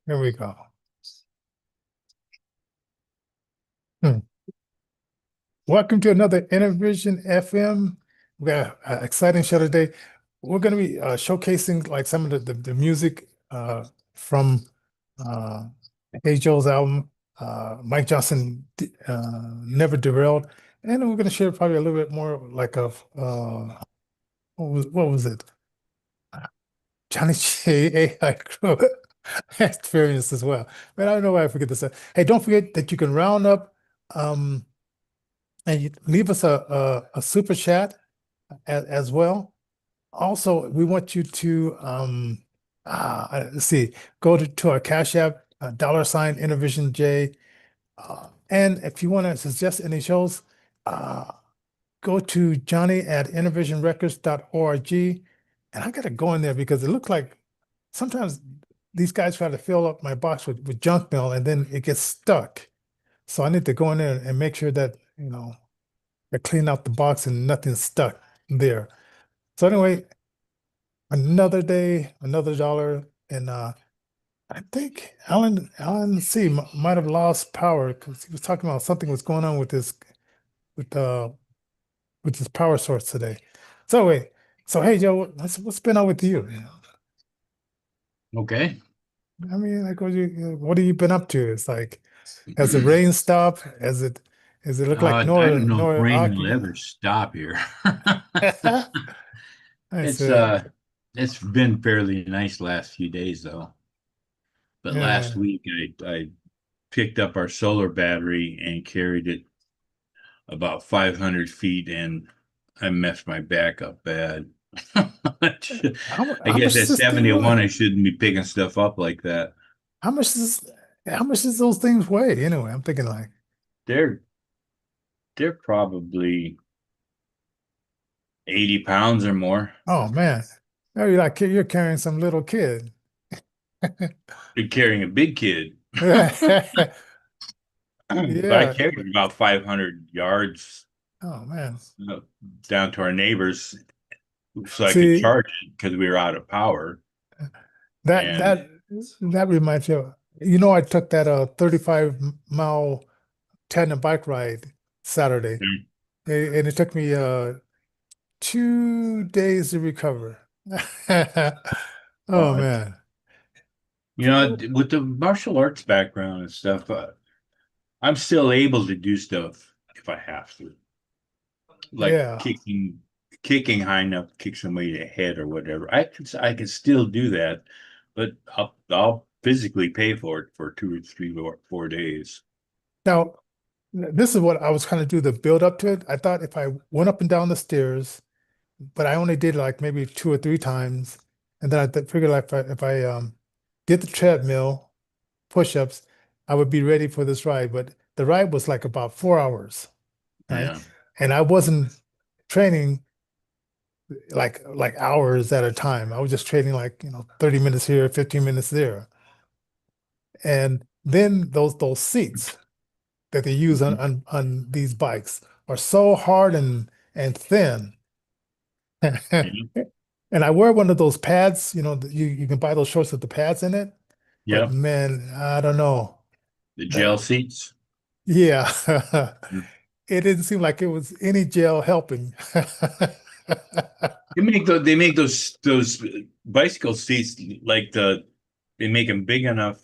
Here we go. Hmm. Welcome to another Innervision FM. We got an exciting show today. We're going to be showcasing like some of the music from uh, Hey Joe's album, Mike Johnson, Never Derailed, and we're going to share probably a little bit more like of what was it? Johnny J AI Crew experience as well. But I don't know why I forget this. Hey, don't forget that you can round up. And you leave us a super chat as well. Also, we want you to let's see, go to our Cash App, $ InnervisionJ. And if you want to suggest any shows, uh, go to Johnnie at innervisionrecords.org. And I got to go in there because it looks like sometimes these guys try to fill up my box with junk mail and then it gets stuck. So I need to go in there and make sure that, I clean out the box and nothing's stuck there. So anyway, another day, another dollar, and I think Alan C might have lost power because he was talking about something was going on with with uh with his power source today. So wait, so hey Joe, what's been on with you? Okay. I mean, like what have you been up to? It's like, has the rain stopped? Has it look like I don't know if Nora rain will Aki? ever stop here. I It's said, uh it's been fairly nice last few days though. But last yeah. week I picked up our solar battery and carried it about 500 feet and I messed my back up bad. I How guess much at does this thing 71 weigh? I shouldn't be picking stuff up like that. How much how much does those things weigh anyway? I'm thinking like, They're they're probably 80 pounds or more. oh man, maybe like you're carrying some little kid. You're carrying a big kid. But I Yeah. carried about 500 yards Oh man. uh, down to our neighbors so I could See, charge it because we were out of power. that And that that reminds me of, I took that 35-mile tandem bike ride Saturday, and it took me 2 days to recover. Oh uh, man. with the martial arts background and stuff, I'm still able to do stuff if I have to, like Yeah. kicking high enough to kick somebody in the head or whatever. I can still do that, but I'll physically pay for it for 2 or 3 or 4 days. Now, this is what I was trying to do the build up to it. I thought if I went up and down the stairs, but I only did like maybe 2 or 3 times, and then figured like if I did the treadmill push-ups, I would be ready for this ride. But the ride was like about 4 hours, right? Yeah. And I wasn't training like hours at a time. I was just training like 30 minutes here, 15 minutes there. And then those seats that they use on Mhm. on these bikes are so hard and thin. Yeah. And I wear one of those pads, that you can buy those shorts with the pads in it. But Yep. man, I don't know. The Uh, gel seats. yeah, it didn't seem like it was any gel helping. They make those bicycle seats like they make them big enough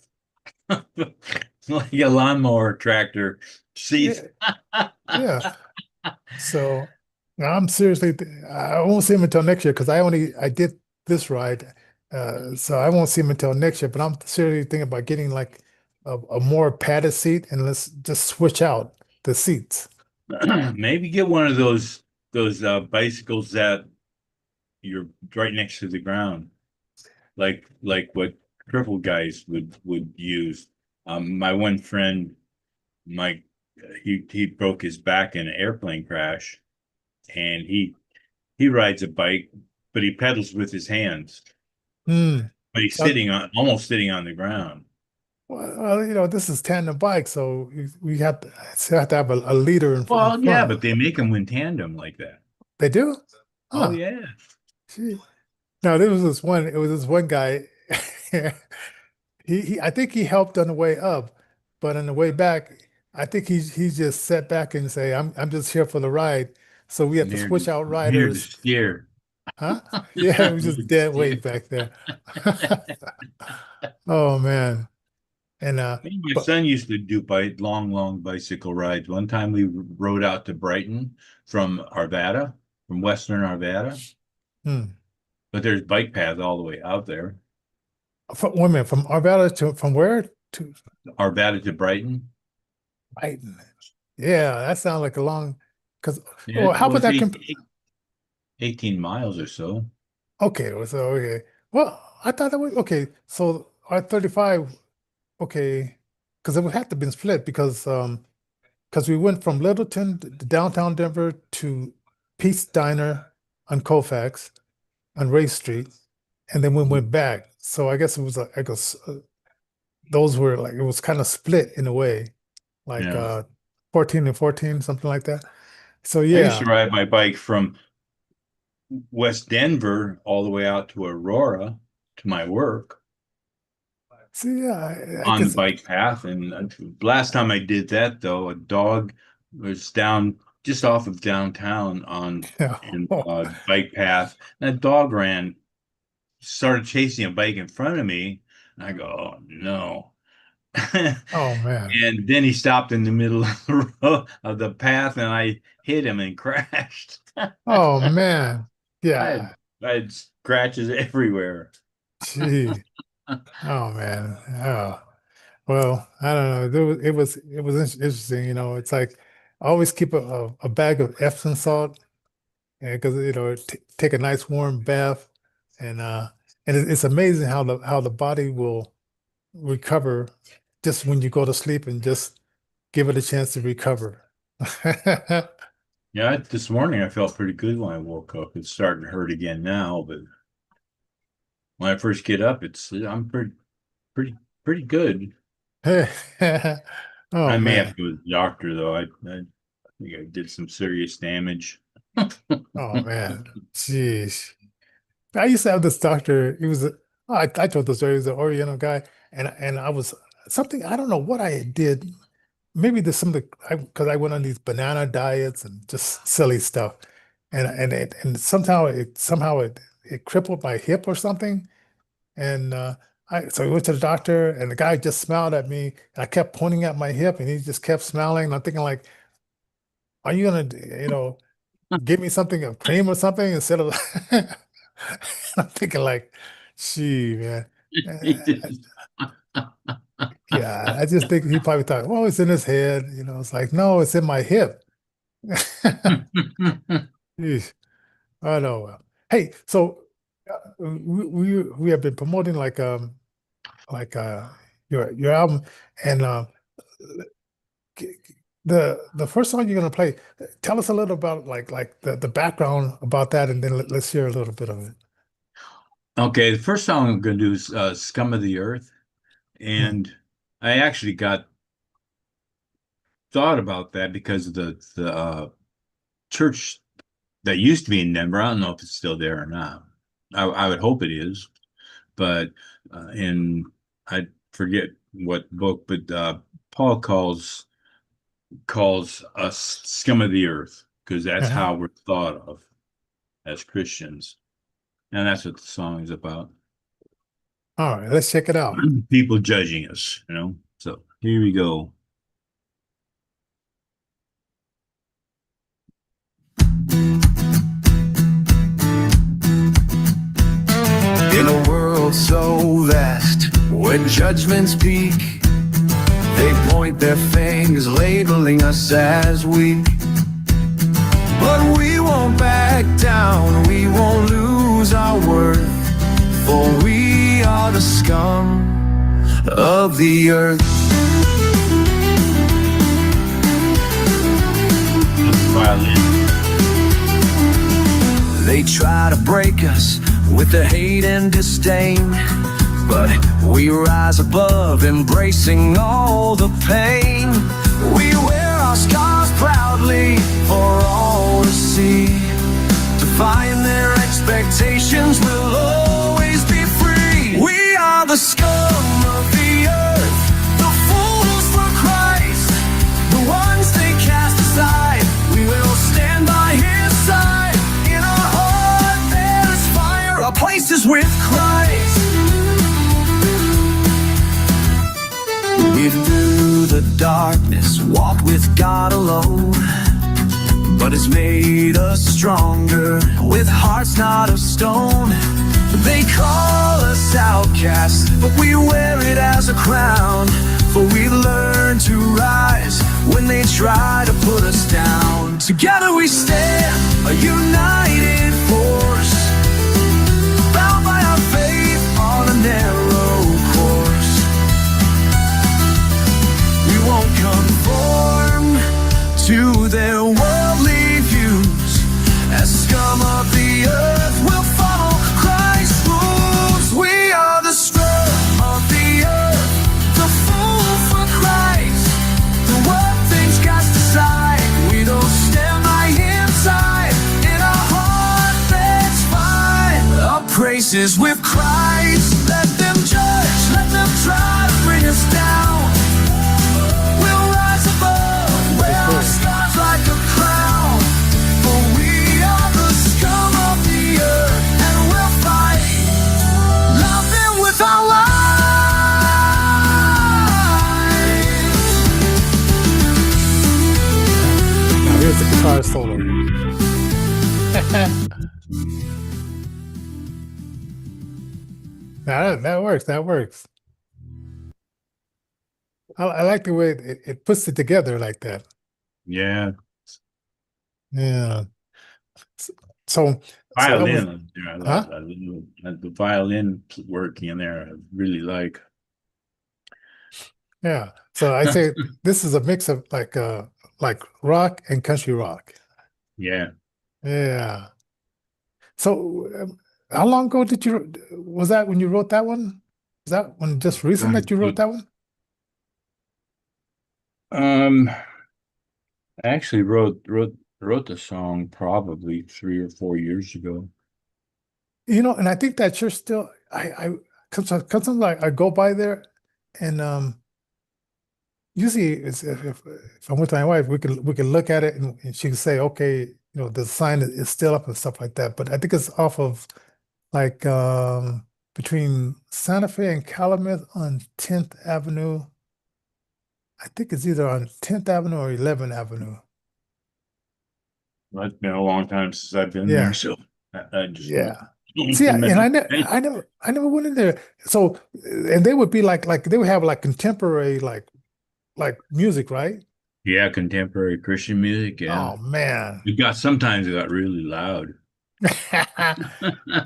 like a lawnmower tractor seat. Yeah, yeah. So I'm seriously, I won't see him until next year because I did this ride. So I won't see him until next year, but I'm seriously thinking about getting like a more padded seat and let's just switch out the seats. Maybe get one of those bicycles that you're right next to the ground, like what crippled guys would use. My one friend, Mike, he broke his back in an airplane crash, and he rides a bike, but he pedals with his hands. Hmm. But he's Uh, almost sitting on the ground. well, this is tandem bike, so we have to have a leader in Well, yeah, front. but they make them in tandem like that. They do? Oh Huh. yeah. Gee. No, there was this one, it was this one guy. I think he helped on the way up, but on the way back, I think he just sat back and say, I'm just here for the ride. So we had I'm to here switch to, out I'm here to riders. steer. Huh? Yeah, it I'm was here just to dead weight steer. back there. Oh man. And Me and my but son used to do long bicycle rides. One time we rode out to Brighton from Arvada, from Western Arvada, hmm. but there's bike paths all the way out there. Wait a minute, from Arvada to from where to Arvada to Brighton. Brighton? Yeah, that sounds like a long because Yeah, well, it how about was that 18 miles or so. okay, so okay. Well, I thought that was okay. So R35, okay, because it would have to been split because we went from Littleton to downtown Denver to Pete's Diner on Colfax on Ray Street, and then we went back. So I guess it was like I guess those were like it was kind of split in a way, like Yeah. 14 and 14, something like that. So I used yeah. to ride my bike from West Denver all the way out to Aurora to my work See, yeah, I on the guess bike path. And last time I did that, though, a dog was down just off of downtown on yeah. in Oh, bike path. And that dog started chasing a bike in front of me. And I go, oh no. oh man. And then he stopped in the middle of the of the path, and I hit him and crashed. Oh man. I had Yeah. I had scratches everywhere. Gee. Oh man. Oh. Well, I don't know. It was interesting, It's like I always keep a bag of Epsom salt because t take a nice warm bath and it's amazing how the body will recover just when you go to sleep and just give it a chance to recover. Yeah, this morning I felt pretty good when I woke up. It's starting to hurt again now, but when I first get up, I'm pretty pretty good. Oh I may have man. to go to the doctor though. I think I did some serious damage. Oh man. Jeez. I used to have this doctor. He was I told the story. He was an Oriental guy, and I was something. I don't know what I did. Maybe there's something because I went on these banana diets and just silly stuff, and somehow it crippled my hip or something. And so I went to the doctor, and the guy just smiled at me. And I kept pointing at my hip, and he just kept smiling. And I'm thinking like, are you gonna, give me something of cream or something instead of I'm thinking like, gee, man. Uh, yeah, I just think he probably thought, well, it's in his head. It's like, no, it's in my hip. Jeez, I know. Hey, so we have been promoting like your album and the first song you're gonna play, tell us a little about like the background about that and then let's hear a little bit of it. Okay, the first song I'm going to do is Scum of the Earth. Hmm. And I actually got thought about that because of the church that used to be in Denver. I don't know if it's still there or not. I would hope it is, but in I forget what book, but Paul calls us scum of the earth because that's Uh-huh. how we're thought of as Christians, and that's what the song is about. All right, let's check it out. People judging us, you know. So here we go. In a world so vast, where judgments peak, they point their fingers, labeling us as weak. But we won't back down, we won't lose our worth, for we are the scum of the earth. Violin. They try to break us with their hate and disdain, but we rise above, embracing all the pain. We wear our scars proudly for all to see. Defying their expectations, we'll always be free. We are the scum of the earth, the fools for Christ, the ones they cast aside. We will stand by his side. In our heart there is fire, our place is with Christ. We through the darkness walked with God alone, but it's made us stronger with hearts not of stone. They call us outcasts, but we wear it as a crown. For we learn to rise when they try to put us down. Together we stand, a united force, bound by our faith on a narrow course. We won't conform to their worldly views. As scum of the earth, we'll follow Christ's rules. We are the scum of the earth, the fool for Christ, the world things cast aside. We don't stand by his side. In our heart there's fire, our praise is with Christ. Let them judge, let them try to bring us down. We'll rise above, wear our scars like a crown. For we are the scum of the earth, and we'll fight, love them with our lives. Now here's the guitar solo. Now that works. That works. I like the way it puts it together like that. Yeah. Yeah. So that was, Violin. Yeah, huh? I love the violin work in there. I really like. Yeah. So I say this is a mix of like rock and country rock. Yeah. Yeah. So how long ago was that when you wrote that one? Is that when just recent that you wrote that one? I actually wrote the song probably 3 or 4 years ago. And I think that church still cause sometimes like I go by there and usually it's, if I'm with my wife, we can look at it and she can say, okay, the sign is still up and stuff like that. But I think it's off of like between Santa Fe and Calumet on 10th Avenue. I think it's either on 10th Avenue or 11th Avenue. Well, it's been a long time since I've been Yeah. there, so I just Yeah. don't See, and remember. I never went in there. So, and they would be like they would have like contemporary like music, right? Yeah, contemporary Christian music. Yeah, Oh man. sometimes it got really loud.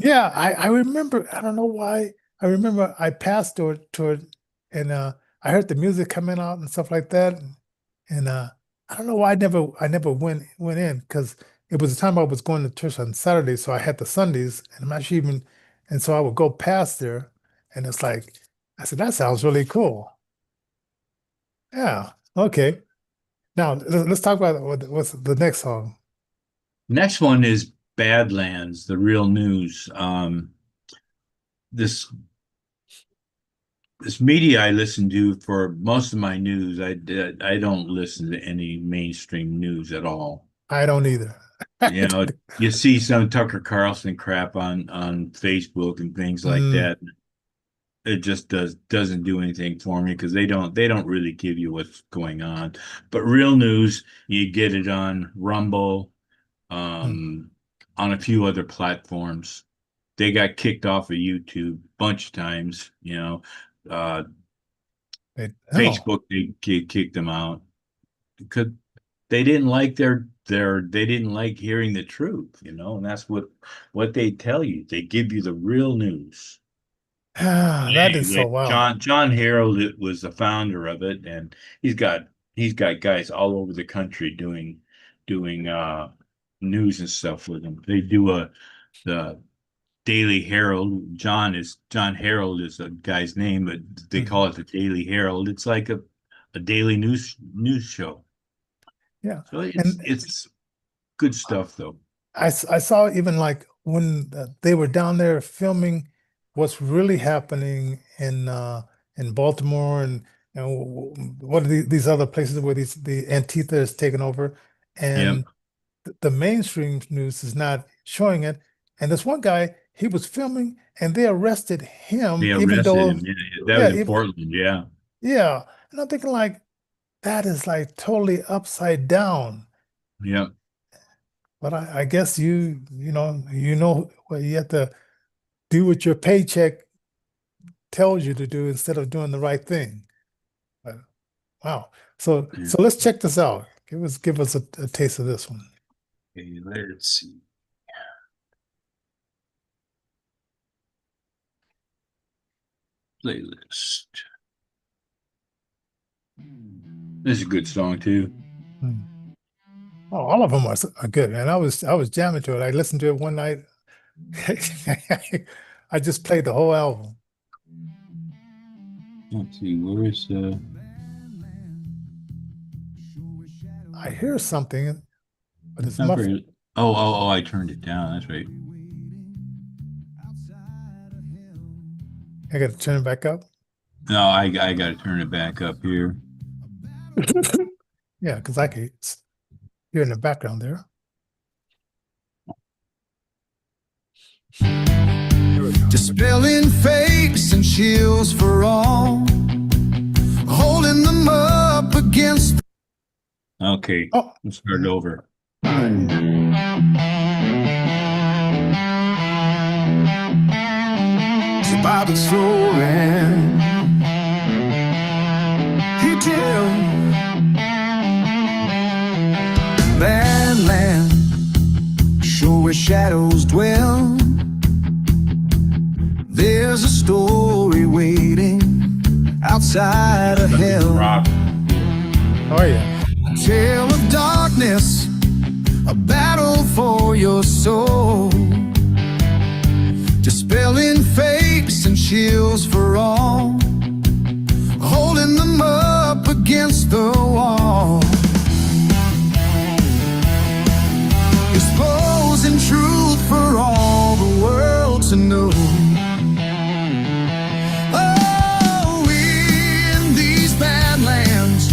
Yeah, I remember. I don't know why. I remember I passed toward and I heard the music coming out and stuff like that. And I don't know why I never went in because it was the time I was going to church on Saturday, so I had the Sundays, and I'm actually even, and so I would go past there, and it's like I said, that sounds really cool. Yeah. Okay. Now let's talk about what's the next song. Next one is Badlands, the real news. This media I listen to for most of my news. I don't listen to any mainstream news at all. I don't either. You see some Tucker Carlson crap on Facebook and things like that. It just doesn't do anything for me because they don't really give you what's going on. But real news, you get it on Rumble, on a few other platforms. They got kicked off of YouTube a bunch of times, Facebook, they kicked them out because they didn't like they didn't like hearing the truth, and that's what they tell you. They give you the real news. That is so wow. John Harold was the founder of it, and he's got guys all over the country doing news and stuff with him. They do the Daily Herald. John Harold is a guy's name, but they call it the Daily Herald. It's like a daily news show. Yeah. So it's good stuff though. I saw even like when they were down there filming what's really happening in Baltimore and what are these other places where the Antifa is taking over, Yep. and the mainstream news is not showing it. And this one guy, he was filming, and they arrested him, They even arrested though, him. Yeah, that yeah, was in Portland. Yeah. yeah. And I'm thinking like that is like totally upside down. Yep. But I guess you know what you have to do what your paycheck tells you to do instead of doing the right thing. But, wow. So Yeah. so let's check this out. Give us a taste of this one. Okay, let's see. Playlist. This is a good song too. Hmm. Oh, all of them are good, man. I was jamming to it. I listened to it one night. I just played the whole album. Let's see, where is I hear something, but it's not muffled. very, oh, I turned it down. That's right. I got to turn it back up. No, I gotta turn it back up here. Yeah, because I can hear in the background there. Here we go. Dispelling fakes and shields for all, holding them up against. Okay, Oh, let's start over. Bobby's throwing. He did. Land, show where shadows dwell. There's a story waiting outside of hell. Rock. oh yeah. A tale of darkness, a battle for your soul. Dispelling fakes and shields for all, holding them up against the wall. Exposing truth for all the world to know. Oh, in these badlands,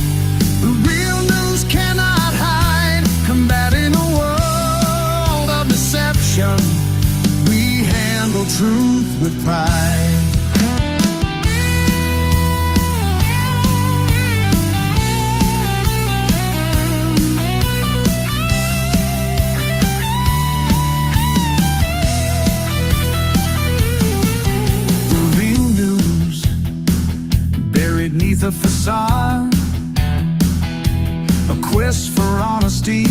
the real news cannot hide. Combating a world of deception, we handle truth with pride. The real news buried neath a facade, a quest for honesty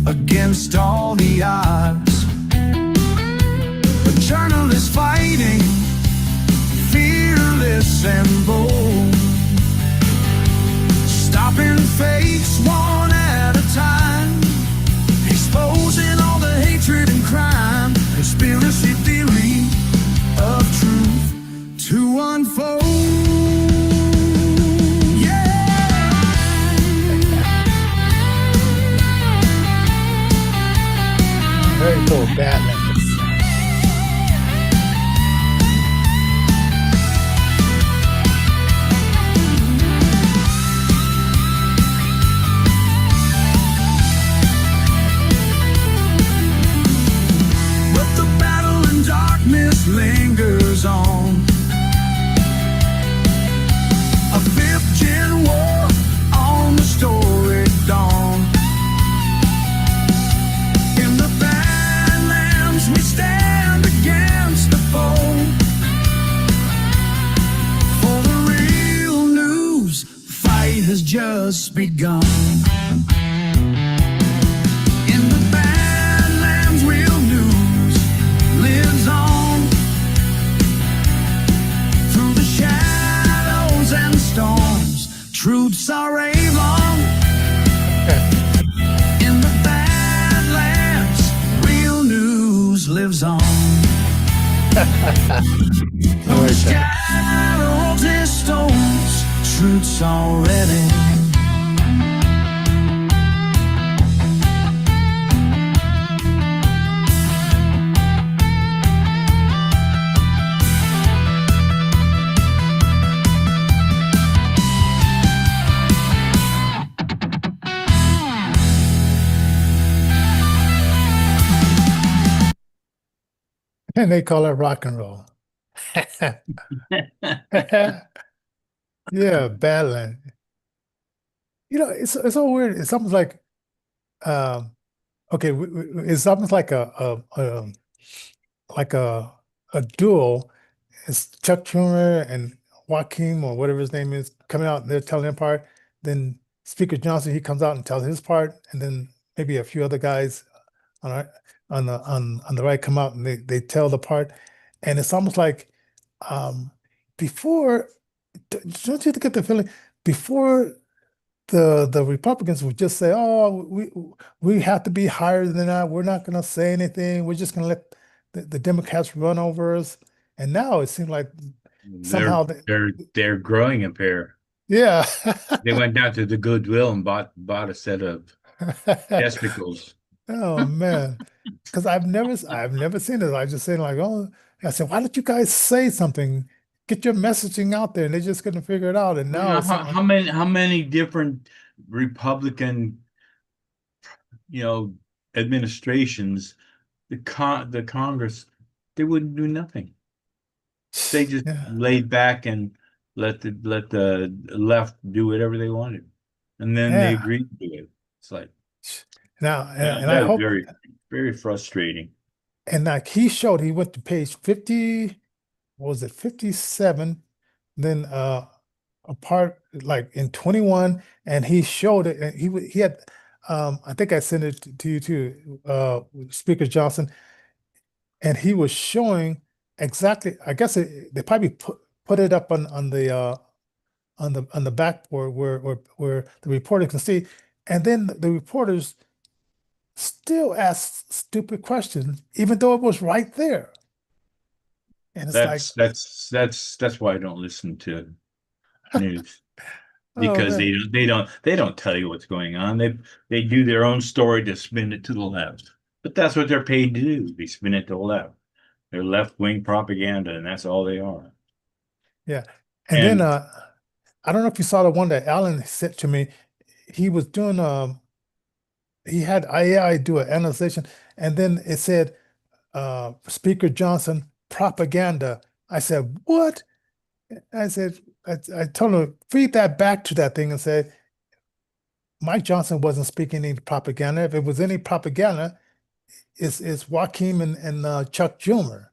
against all the odds. A journalist fighting, fearless and bold, stopping fakes one at a time, exposing all the hatred and crime, conspiracy theory of truth to unfold. Very cool. Batman. But the battle in darkness lingers on. A fifth-gen war on the storied dawn. In the Badlands we stand against the foe. For the real news, the fight has just begun. In the Badlands, real news lives on. Through the shadows and storms, truths are able. In the Badlands, real news lives on. Through the shadows and storms, truths already. And they call it rock and roll. Yeah, Badland. It's so weird. It's almost like um okay, it's almost like like a duel. It's Chuck Schumer and Joaquin or whatever his name is coming out and they're telling their part. Then Speaker Johnson, he comes out and tells his part, and then maybe a few other guys on our, on the right come out and they tell the part. And it's almost like um before don't you get the feeling before the Republicans would just say, "Oh, we have to be higher than that. We're not going to say anything. We're just going to let the Democrats run over us." And now it seems like They're somehow they're growing a pair. yeah. They went down to the Goodwill and bought a set of testicles. Oh man, because I've never seen it. I just saying like, oh, I said, why don't you guys say something? Get your messaging out there, and they just couldn't figure it out. And You now know, it seems like, how many different Republican, you know, administrations, the Congress, they wouldn't do nothing. They just yeah, laid back and let the left do whatever they wanted. And then they yeah. agreed to it. It's like Now, and I that is hope, very, very frustrating. and like he went to page 50. What was it 57? Then a part like in 21, and he showed it, and he had I think I sent it to you too, Speaker Johnson, and he was showing exactly. I guess they probably put it up on the on the backboard where the reporter can see, and then the reporters still ask stupid questions, even though it was right there. And it's like, That's why I don't listen to news oh because man, they don't tell you what's going on. They do their own story to spin it to the left. But that's what they're paid to do. They spin it to the left. They're left-wing propaganda, and that's all they are. yeah. And then And I don't know if you saw the one that Alan sent to me. He was doing he had AI do an analysis, and then it said Speaker Johnson propaganda. I said, what? I said, I told him feed that back to that thing and said Mike Johnson wasn't speaking any propaganda. If it was any propaganda, it's Joaquin and Chuck Schumer.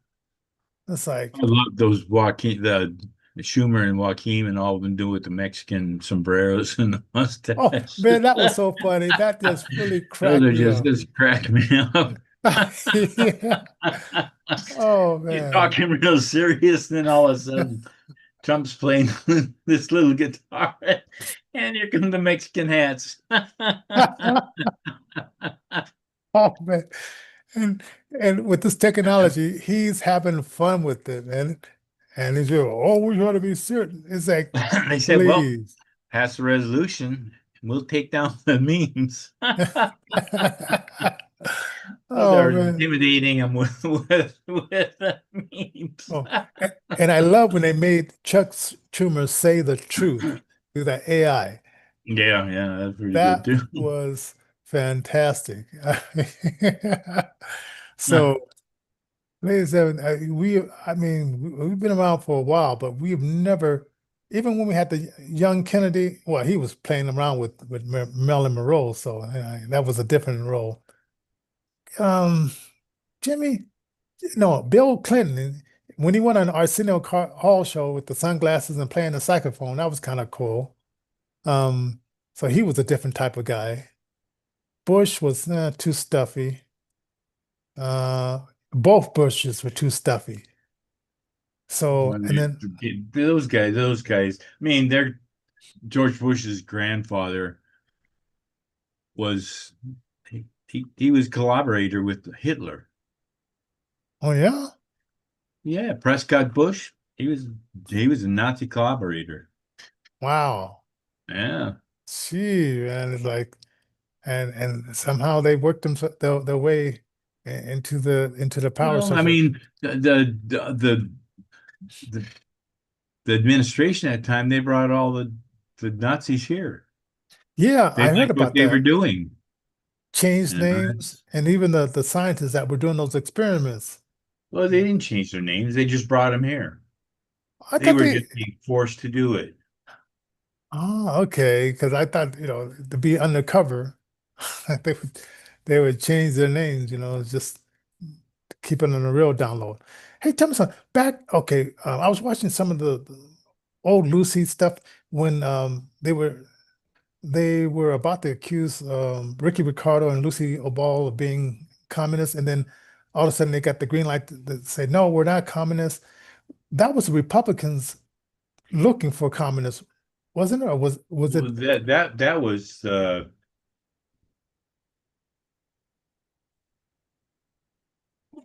It's I like, love those Joaquin, the Schumer and Joaquin and all of them do with the Mexican sombreros and the oh mustache. man, that was so funny. That just really Those cracked are me up. just crack me up. Yeah. Oh You're man. talking real serious, and then all of a sudden Trump's playing this little guitar, and here come the Mexican hats. Oh man. And and with this technology, he's having fun with it, man. And he's like, oh, we gotta be certain. It's like, They said, well, please. pass the resolution, and we'll take down the memes. Oh, Oh they're man. intimidating them with the memes. Oh, and I love when they made Chuck Schumer say the truth through that AI. Yeah, yeah, that's pretty good That too. was fantastic. So, ladies and gentlemen, I mean, we've been around for a while, but we've never, even when we had the young Kennedy, well, he was playing around with Marilyn Monroe, so that was a different role. Um, Jimmy, no, Bill Clinton, when he went on Arsenio Hall show with the sunglasses and playing the saxophone, that was kind of cool. Um, so he was a different type of guy. Bush was too stuffy. Uh, both Bushes were too stuffy. So, and then, Those guys. I mean, they're George Bush's grandfather was he was collaborator with Hitler. oh yeah, Yeah, Prescott Bush. He was a Nazi collaborator. wow. Yeah. Gee, man, it's like, and somehow they worked their way into the power Well, I structure. mean, the, the administration at the time they brought all the Nazis here. Yeah, They I heard liked what about they were that. doing. Changed And names, and even the scientists that were doing those experiments. Well, they didn't change their names. They just brought them here. I They thought were they. just being forced to do it. Oh, okay. Because I thought, to be undercover, they would they would change their names, just keep it on the real download. Hey, tell me something. Okay, I was watching some of the old Lucy stuff when they were about to accuse Ricky Ricardo and Lucy Oball of being communists, and then all of a sudden they got the green light to say, no, we're not communists. That was the Republicans looking for communists, wasn't it? Or was it? Well, that was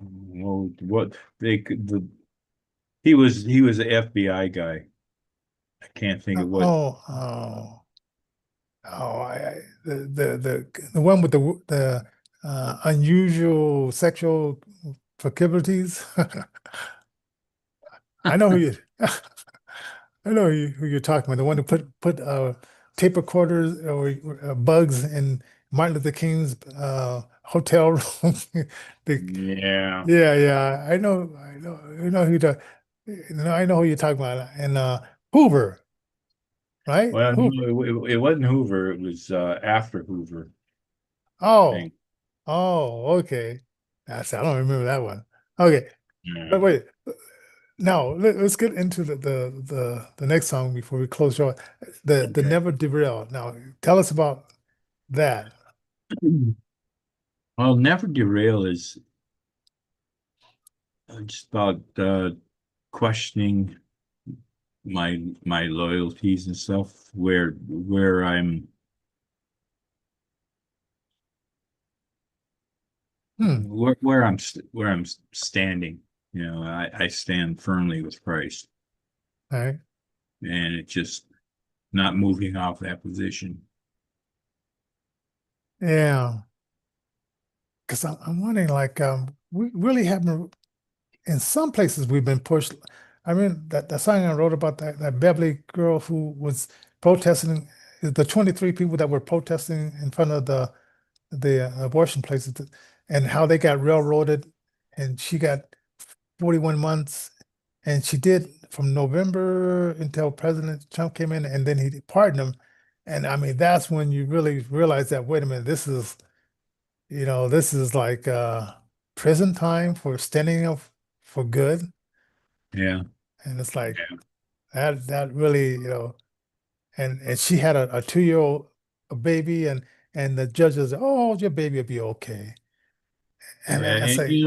well, what they could he was an FBI guy. I can't think of what. The one with the unusual sexual proclivities. I know who you I know who you're talking about. The one who put tape recorders or bugs in Martin Luther King's hotel room. Yeah. Yeah, yeah. I know I know who you're talking about. And Hoover, right? Well, Hoover. no, it wasn't Hoover. It was after Hoover, I Oh, think. oh, okay. I don't remember that one. Okay, Yeah. but wait. Now let's get into the next song before we close short. The Okay. Never Derail. Now tell us about that. Well, Never Derail is just about questioning my loyalties and stuff, where I'm where I'm standing. I stand firmly with Christ, All right. and it's just not moving off that position. Yeah. Because I'm wondering, like, we really haven't, in some places we've been pushed. I mean, that song I wrote about that Beverly girl who was protesting, the 23 people that were protesting in front of the abortion places, and how they got railroaded, and she got 41 months, and she did from November until President Trump came in, and then he pardoned him. And I mean, that's when you really realize that, wait a minute, this is like prison time for standing up for good. Yeah, And it's like yeah, that really, and she had a 2-year-old a baby, and the judges, oh, your baby will be okay. And yeah, I and say,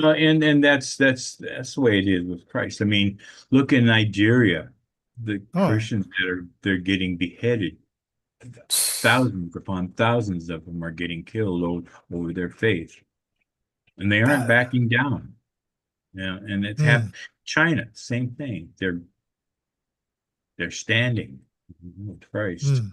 and that's the way it is with Christ. I mean, look in Nigeria, the oh, Christians they're getting beheaded. Thousands upon thousands of them are getting killed over their faith, and they aren't that, backing down. Yeah, and it's mm, China, same thing. They're standing with Christ. mm.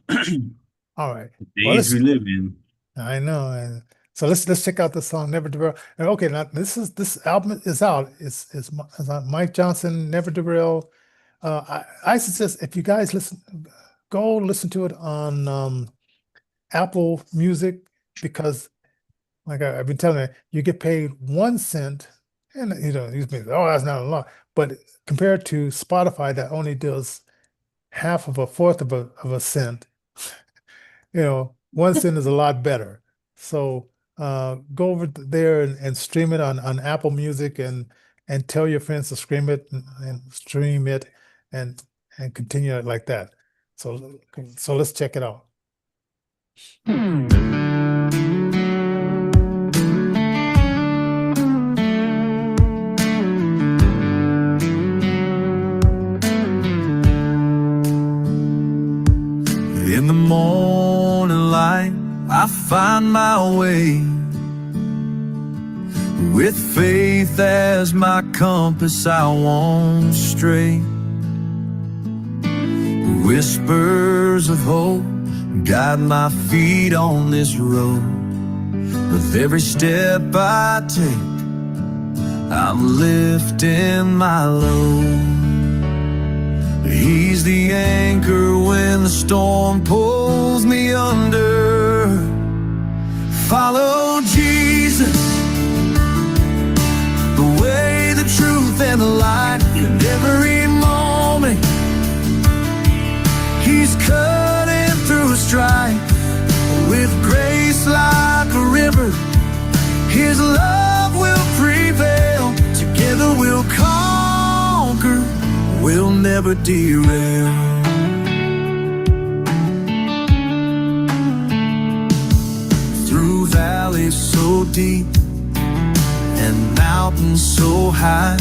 The All right. Well, days we live in. I know. And so let's check out the song Never Derail. And okay, now this album is out. It's on Mike Johnson, Never Derail. I suggest if you guys go listen to it on Apple Music, because like I've been telling you, you get paid 1 cent, and you may say, oh, that's not a lot, but compared to Spotify that only does half of a fourth of a cent, 1 cent is a lot better. So go over there and stream it on Apple Music, and tell your friends to stream it, and stream it, and continue it like that. So let's check it out. In the morning light, I find my way, with faith as my compass I won't stray. Whispers of hope guide my feet on this road. With every step I take, I'm lifting my load. He's the anchor when the storm pulls me under. Follow Jesus, the way and the light in every moment. He's cutting through strife with grace like a river. His love will prevail. Together we'll conquer. We'll never derail. Through valleys so deep and mountains so high,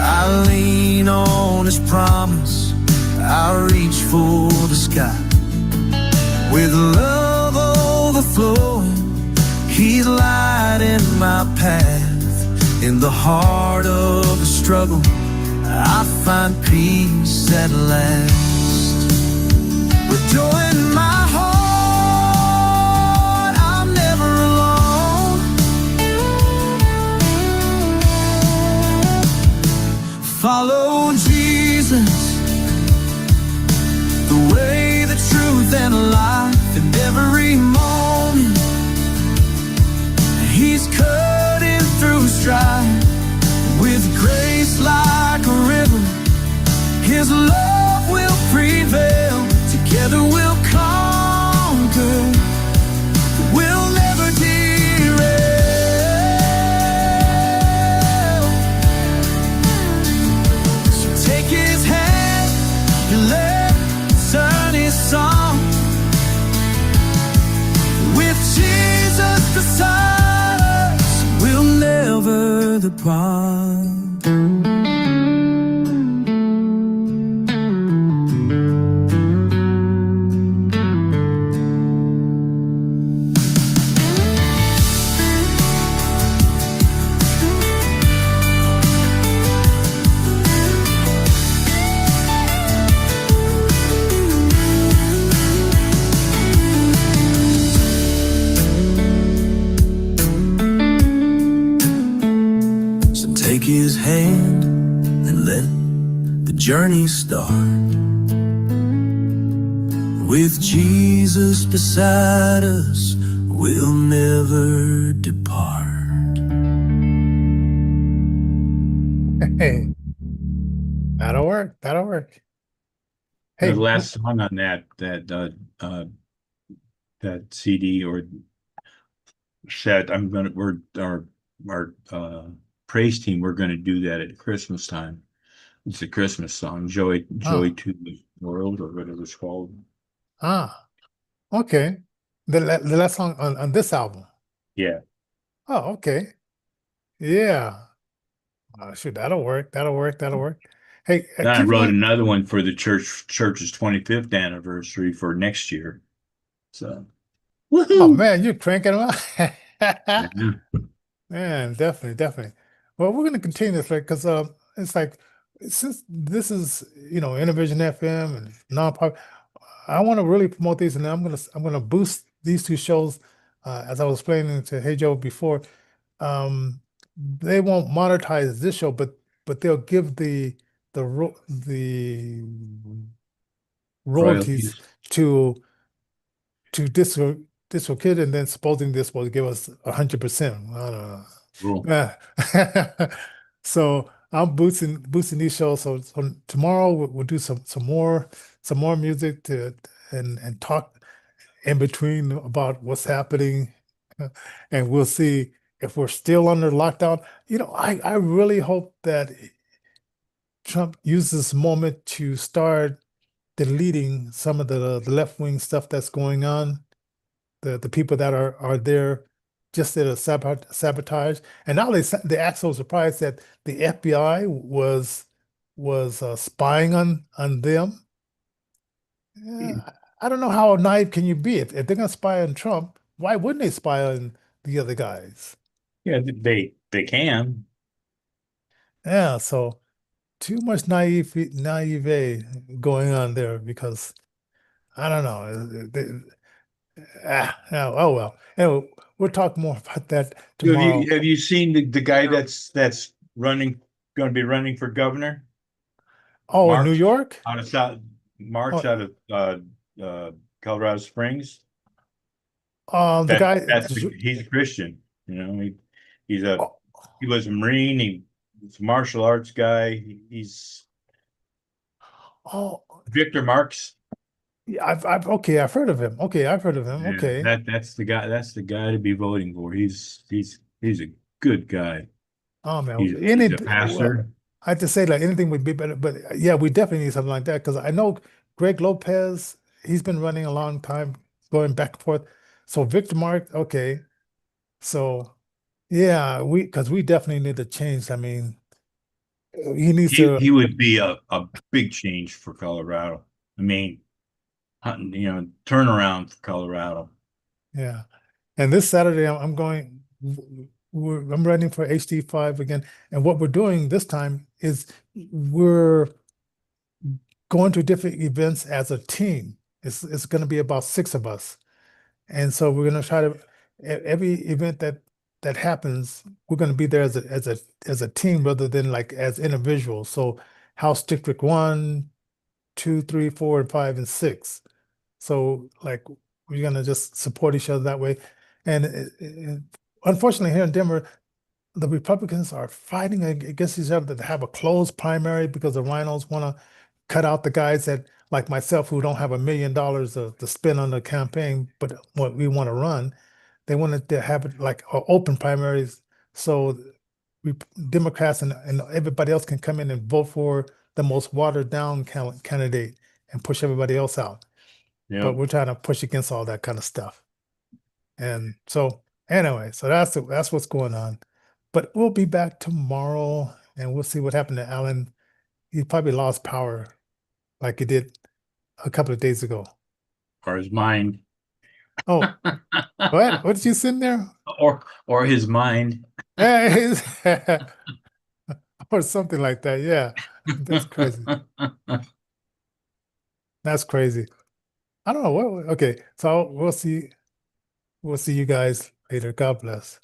I lean on His promise. I reach for the sky. With love overflowing, He's lighting my path. In the heart of the struggle, I find peace at last. With joy in my heart, I'm never alone. Follow Jesus, the way, the truth, and life in every moment. He's cutting through strife with grace like a river. His love will prevail. Together we'll conquer. We'll never derail. So take His hand and let turn His song. With Jesus beside us, we'll never depart. Take His hand and let the journey start. With Jesus beside us, we'll never depart. Hey, that'll work. That'll work. Hey, The last song on that CD or set, our praise team, we're gonna do that at Christmas time. It's a Christmas song, Joy oh, to the World, or whatever it's called. okay. The last song on this album. Yeah. Oh, okay. Yeah. Shoot, that'll work. That'll work. That'll work. Hey, Then I keep in wrote mind. another one for the church's 25th anniversary for next year. So, Oh woohoo! man, you're cranking them out. Mhm. Man, definitely, definitely. Well, we're gonna continue this, right? Because it's like since this is Innervision FM and non-pop, I want to really promote these, and I'm gonna boost these two shows. As I was explaining to Hey Joe before, they won't monetize this show, but they'll give the royalties Royalties. to to kid, and then supposing this will give us 100%. I don't know. Cool. Yeah. So I'm boosting these shows. So tomorrow we'll do some more music to and talk in between about what's happening, and we'll see if we're still under lockdown. I really hope that Trump uses this moment to start deleting some of the left-wing stuff that's going on, the people that are there just did a sabotage, and now they act so surprised that the FBI was spying on them. Yeah, I don't know how naive can you be. If they're gonna spy on Trump, why wouldn't they spy on the other guys? Yeah, they can. Yeah, so too much naive going on there, because I don't know. Oh well. Anyway, we'll talk more about that Have tomorrow. you seen the guy that's going to be running for governor? Oh, in New March York? out of South March Oh, out of Colorado Springs. the guy. He's a Christian. You know, he's a Oh, he was a Marine. It's a martial arts guy. He's Oh, Victor Marx. yeah, okay, I've heard of him. Okay, I've heard of him. Yeah, Okay. that's the guy. That's the guy to be voting for. He's a good guy. Oh man, He's a well, pastor. I have to say like anything would be better, but yeah, we definitely need something like that because I know Greg Lopez, he's been running a long time, going back and forth. So Victor Mark, okay. So yeah, because we definitely need to change. I mean, he needs to, He would be a big change for Colorado. I mean, turnaround for Colorado. yeah. And this Saturday, I'm going. I'm running for HD5 again, and what we're doing this time is we're going to different events as a team. It's going to be about 6 of us, and so we're going to try to every event that happens, we're going to be there as a team rather than like as individuals. So House District 1, 2, 3, 4, and 5, and 6. So like we're gonna just support each other that way. And unfortunately, here in Denver, the Republicans are fighting against each other to have a closed primary because the rhinos want to cut out the guys that, like myself, who don't have $1 million to spend on the campaign, but what we want to run. They wanted to have it like open primaries, so we Democrats and everybody else can come in and vote for the most watered down candidate and push everybody else out. Yeah. But we're trying to push against all that kind of stuff. And so anyway, so that's what's going on. But we'll be back tomorrow and we'll see what happened to Alan. He probably lost power like he did a couple of days ago. Or his mind. Oh, what? What did you send there? Or his mind. Or something like that. Yeah. That's crazy. That's crazy. I don't know what. Okay. So we'll see you guys later. God bless.